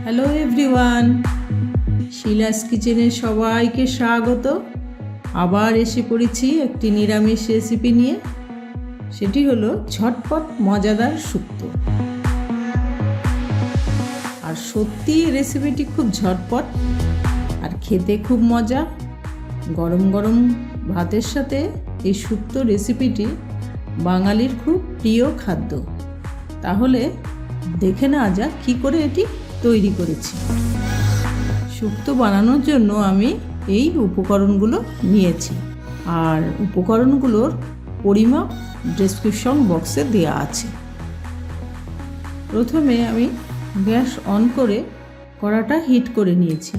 Hello everyone, Shila's কিচেনে সবাইকে স্বাগত। আবার এসে পড়েছি একটি নিরামিষ রেসিপি নিয়ে। সেটি হলো ঝটপট মজাদার শুক্তো। আর সত্যি রেসিপিটি খুব ঝটপট আর খেতে খুব মজা। গরম গরম ভাতের সাথে এই শুক্তো রেসিপিটি বাঙালির খুব প্রিয় খাদ্য। তাহলে দেখে নেওয়া যাক কী করে এটি তৈরি করেছি। শুক্তো বানানোর জন্য আমি এই উপকরণগুলো নিয়েছি, আর উপকরণগুলোর পরিমাপ ডেসক্রিপশন বক্সে দেওয়া আছে। প্রথমে আমি গ্যাস অন করে কড়াটা হিট করে নিয়েছি।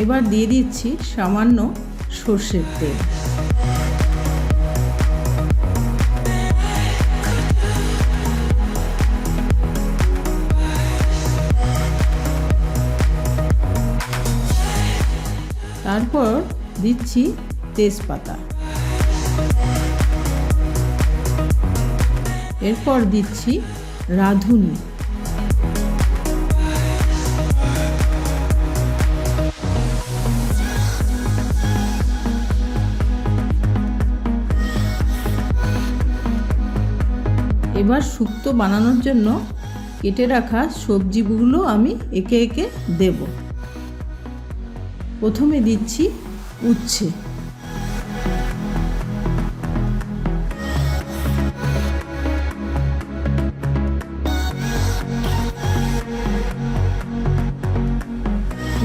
এবার দিয়ে দিচ্ছি সামান্য সর্ষের তেল। তারপর দিচ্ছি তেজপাতা, এরপর দিচ্ছি রাঁধুনি, এবার শুক্তো বানানোর জন্য কেটে রাখা সবজিগুলো আমি একে একে দেব। প্রথমে দিচ্ছি উচ্ছে,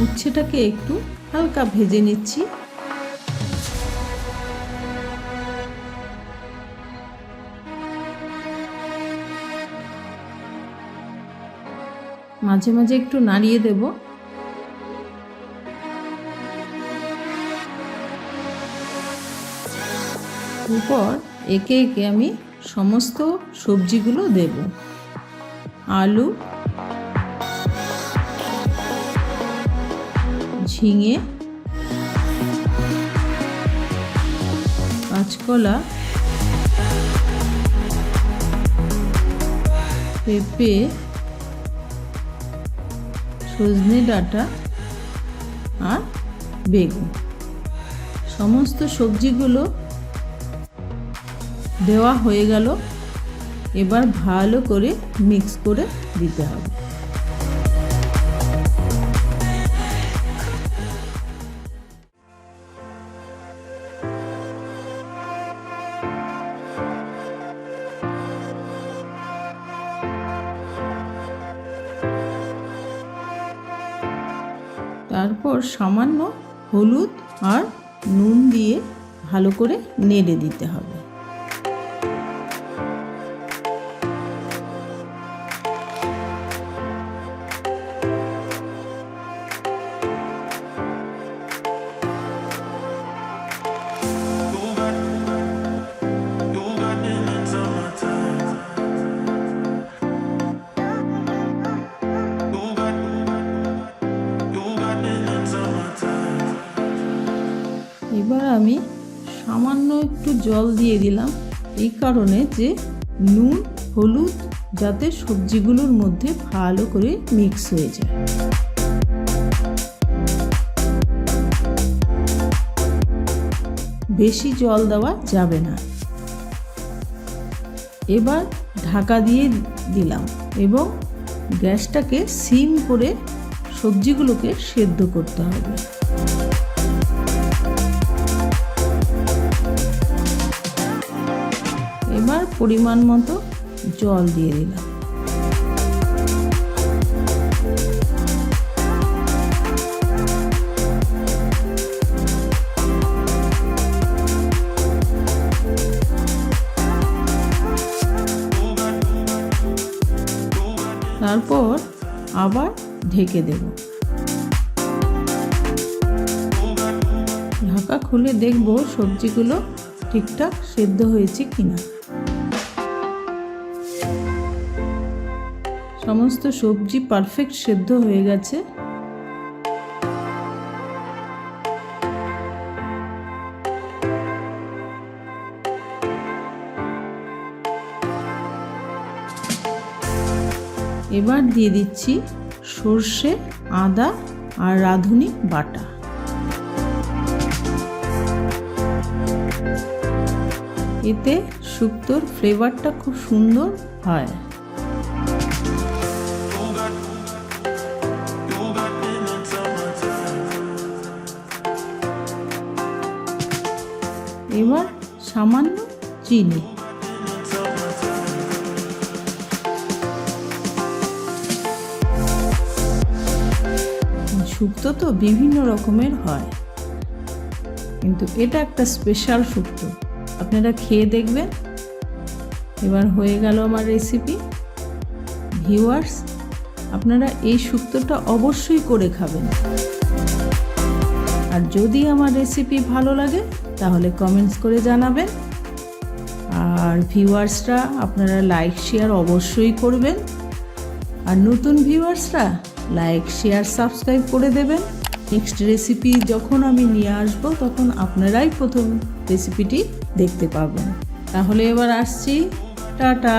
উচ্ছেটাকে একটু হালকা ভেজে নিচ্ছি। মাঝে মাঝে একটু নাড়িয়ে দেব। এরপর একে একে আমি সমস্ত সবজিগুলো দেব। আলু, ঝিঙে, কাঁচকলা, পেঁপে, সজনে ডাঁটা আর বেগুন। সমস্ত সবজিগুলো দেওয়া হয়ে গেল। এবার ভালো করে মিক্স করে দিতে হবে। তারপর সামান্য হলুদ আর নুন দিয়ে ভালো করে নেড়ে দিতে হবে। এবার আমি সামান্য একটু জল দিয়ে দিলাম, এই কারণে যে নুন হলুদ যাতে সবজিগুলোর মধ্যে ভালো করে মিক্স হয়ে যায়। বেশি জল দেওয়া যাবে না। এবার ঢাকা দিয়ে দিলাম এবং গ্যাসটাকে সিম করে সবজিগুলোকে সেদ্ধ করতে হবে। এবার পরিমাণ মতো জল দিয়ে দিলাম। তারপর আবার ঢেকে দেব। ঢাকা খুলে দেখব সবজিগুলো ঠিকঠাক সেদ্ধ হয়েছে কিনা। সমস্ত সবজি পারফেক্ট সেদ্ধ হয়ে গেছে। এবার দিয়ে দিচ্ছি সর্ষে, আদা আর রাঁধুনি বাটা। এতে শুক্তোর ফ্লেভারটা খুব সুন্দর হয়। এবার সামান্য চিনি। শুক্তো তো বিভিন্ন রকমের হয়, কিন্তু এটা একটা স্পেশাল শুক্তো, আপনারা খেয়ে দেখবেন। এবার হয়ে গেল আমার রেসিপি। ভিউয়ার্স, আপনারা এই শুক্তোটা অবশ্যই করে খাবেন। আর যদি আমার রেসিপি ভালো লাগে তাহলে কমেন্টস করে জানাবেন। আর ভিউয়ার্সরা আপনারা লাইক শেয়ার অবশ্যই করবেন। আর নতুন ভিউয়ার্সরা লাইক শেয়ার সাবস্ক্রাইব করে দেবেন। নেক্সট রেসিপি যখন আমি নিয়ে আসবো তখন আপনারাই প্রথম রেসিপিটি দেখতে পাবেন। তাহলে এবার আসছি, টাটা।